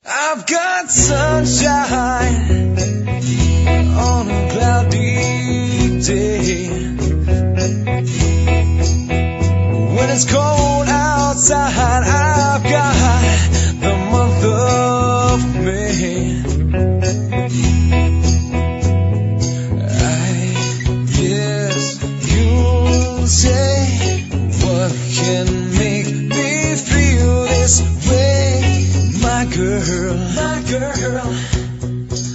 I've got sunshine on a cloudy day. When it's cold outside, I've got the month of May. I guess you'll say, what can make me feel this way? My girl,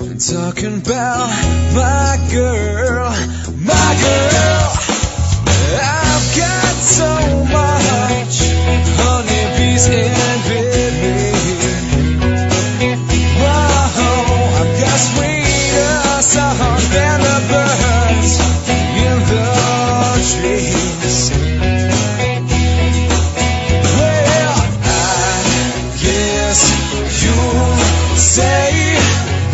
I'm talking about my girl, my girl. I've got so much honeybees envy. Whoa, I've got sweeter song than the birds in the trees. Well, I guess you'll say,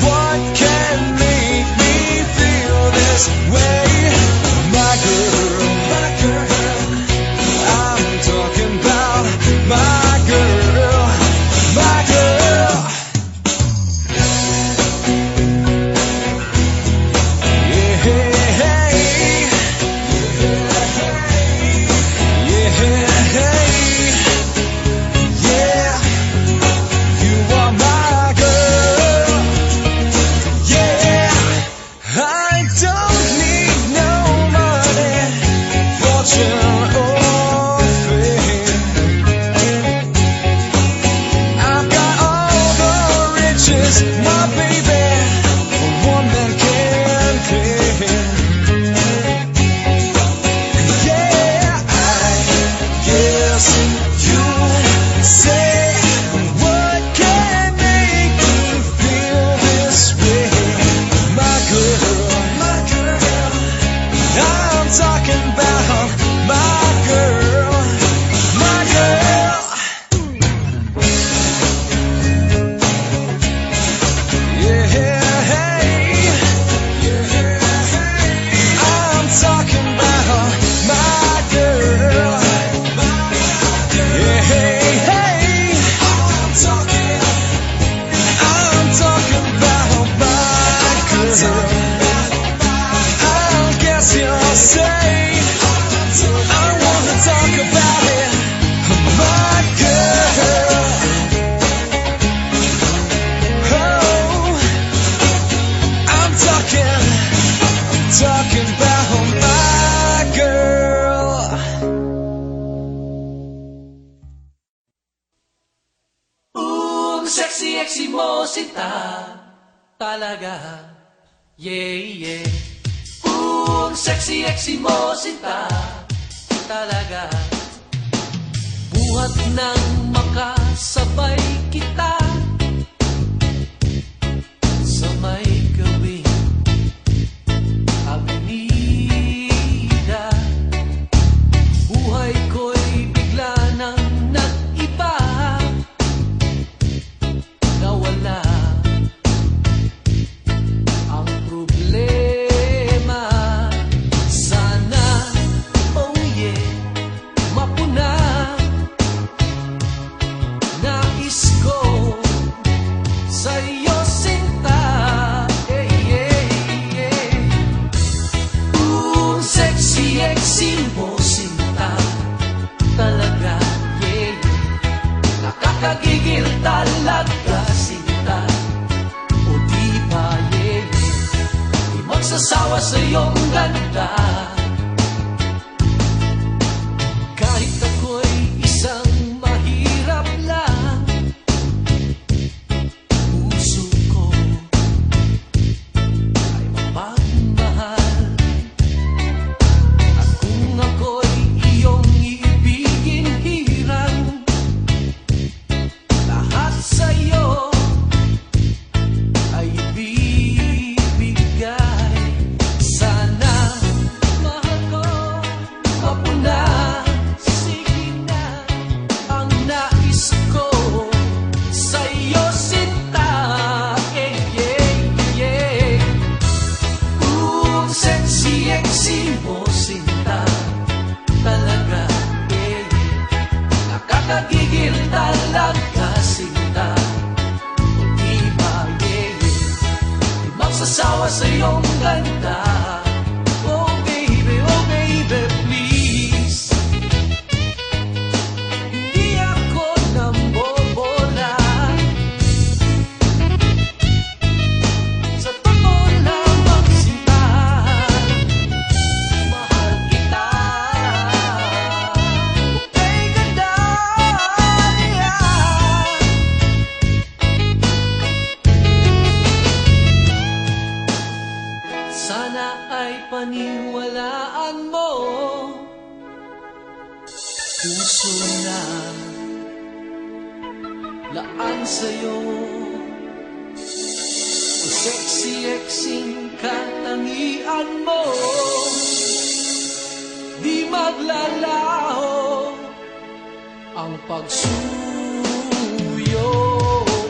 what can make me feel this way? My girl, I'm talking about my girl, my girl. Yeah, yeah, you are my girl. Yeah, I don't need no money, fortune or fame. I've got all the riches, my baby, one man can claim. Yeah, I guess you say, what can make me feel this way? My girl, I'm talking about my girl, my girl. Yeah, I'm talking about my girl. Yeah, I'm talking about my girl. I guess you'll say, I wanna talk about it, my girl. Oh, I'm talking about my girl. Sexy mo sinta talaga, yeah. Sexy mo sinta talaga. Buhat nang makasabay kita sa may gawing avenida. Buhay ko'y bigla nang nag-iba, nawala ang problema. Sana, oh yeah, mapuna. Nais ko sa'yo sinta, yeah. Sexy mo sinta talaga, yeah. Nakakagigil talaga sinta, o di ba, yeah. Di magsasawa sa iyong ganda. Kahit ako'y isang mahirap lang, puso ko ay mapagmahal. At kung ako'y iyong iibigin hirang, lahat sa'yo ay ibibigay. Sana mahal ko mapuna, sige na ang nais ko sa'yo sinta, yeah. Sexy mo sinta talaga, yeah. Nakakagigil talaga sinta, o magsasawa sa iyong ganda. Oh baby, please. Hindi ako nambobola. Sa totoo lamang sinta, mahal kita. Okay, ganda niya. Sana ay paniwalaan mo, puso na laan sa'yo. O sexy-exing katangian mo, di maglalaho ang pagsuyo.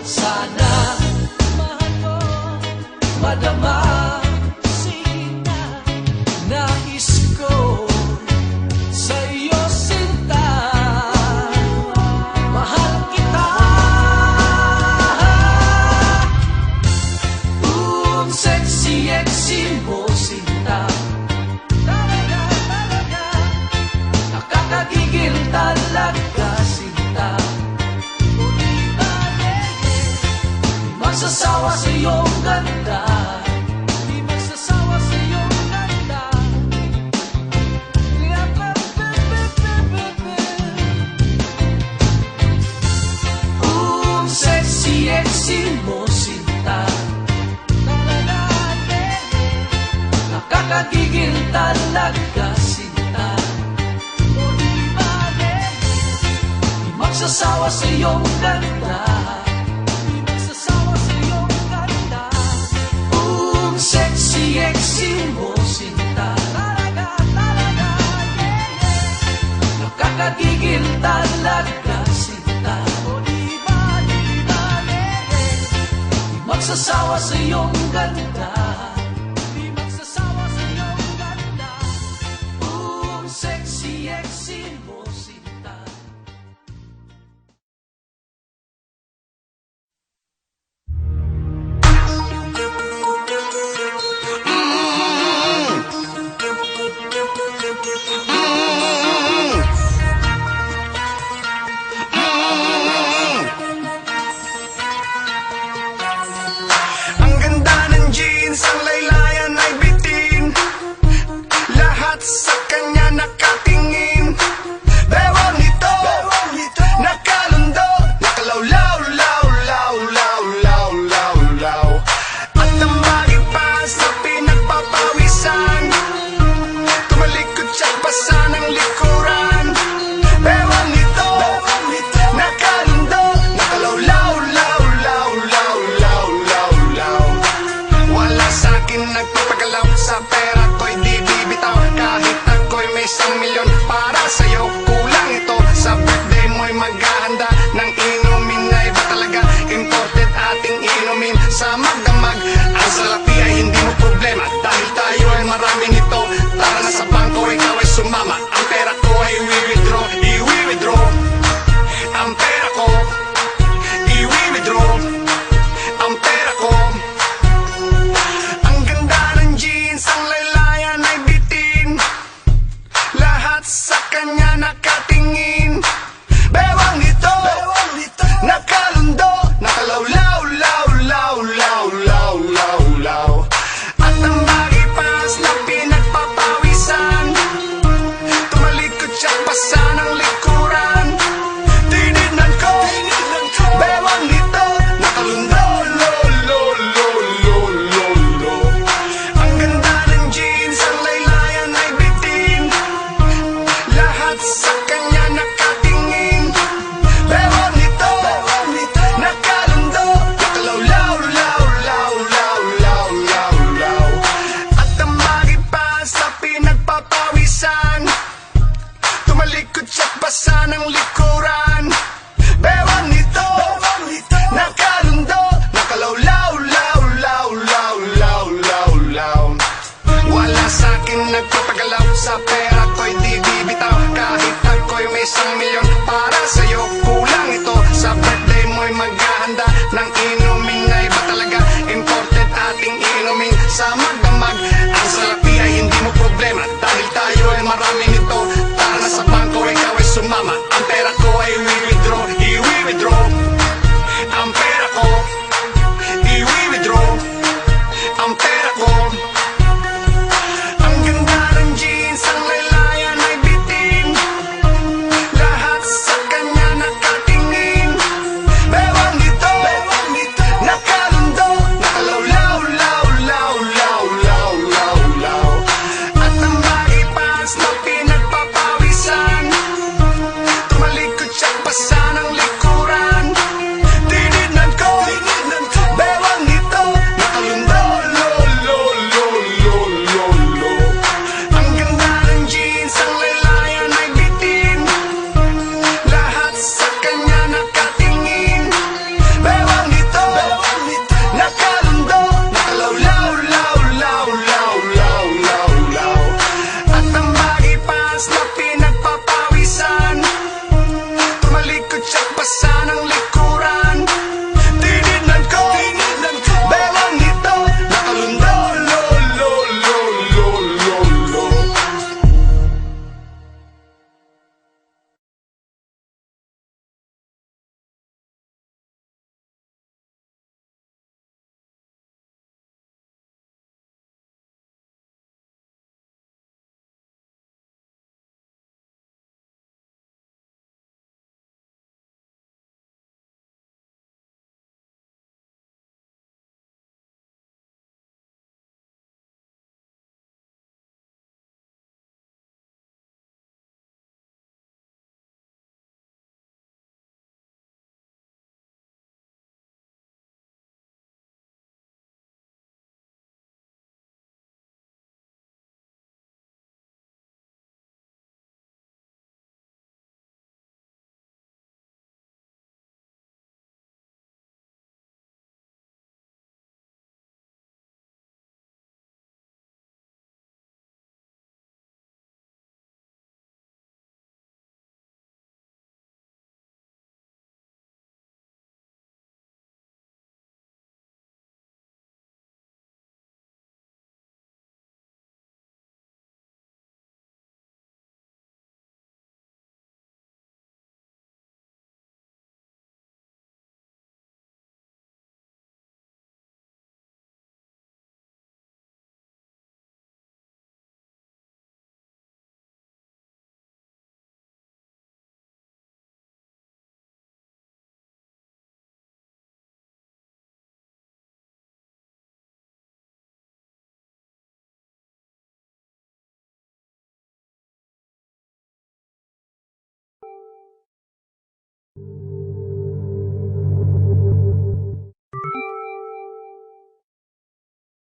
Sana mahal mo, madama. Nais ko sa iyo sinta, mahal kita. Sexy mo sinta, talaga, nakakagigil talaga sinta. O di ba, di magsasawa sa iyong ganda. Di magsasawa sa iyong ganda. Sexy mo sinta, nakakagigil talaga sinta. O di ba, di magsasawa sa iyong ganda. Di magsasawa sa iyong ganda. Sexy mo sinta, talaga, nakakagigil talaga sinta. O di ba, di magsasawa sa iyong ganda. Di magsasawa sa iyong ganda. Sexy mo sinta. Ang ganda ng jeans, ang laylayan ay bitin. Lahat sa kanya nakatingin. Bewang nito, nakalundo, nakalawlaw, law, law, law, law, law, law. At ang magipas na pinagpapawisan, tumalikod siya basa ng likuran. Bewang nito, nakalundo, nakalawlaw, law, law, law, law, law, law. Wala sa'kin nagpapagalaw, sa pera ko'y di bibitaw. Kahit ako'y may 1,000,000 para sa'yo, kulang ito. Sa birthday mo'y maghahanda ng inumin na iba talaga. Imported ating inumin sa magdamag. Ang salapi ay hindi mo problema, dahil tayo ay marami nito. Tara na sa bangko, ikaw ay sumama. Ang pera ko ay i-withdraw. Ang pera ko, i-withdraw. Ang pera ko. Ang ganda ng jeans, ang laylayan ay bitin. Lahat sa kanya nakatingin. Bewang nito, nakalundo, nakalawlaw, law, law, law, law, law, law. At ang magipas na pinagpapawisan, tumalikod siya basa ng likuran. Tinignan ko, bewang nito, nakalundo, lo, lo, lo, lo, lo, lo. Ang ganda ng jeans, ang laylayan ay bitin. Lahat sa kanya nakatingin. Bewang nito, nakalundo, nakalawlaw, law, law, law, law, law, law. At ang magipas na pinagpapawisan, tumalikod siya basa ng likuran. Bewang nito, nakalundo, nakalawlaw, law, law, law, law, law, law. Wala sa'kin nagpapagalaw, sa pera ko'y di bibitaw. Kahit ako'y may 1,000,000 para sa'yo,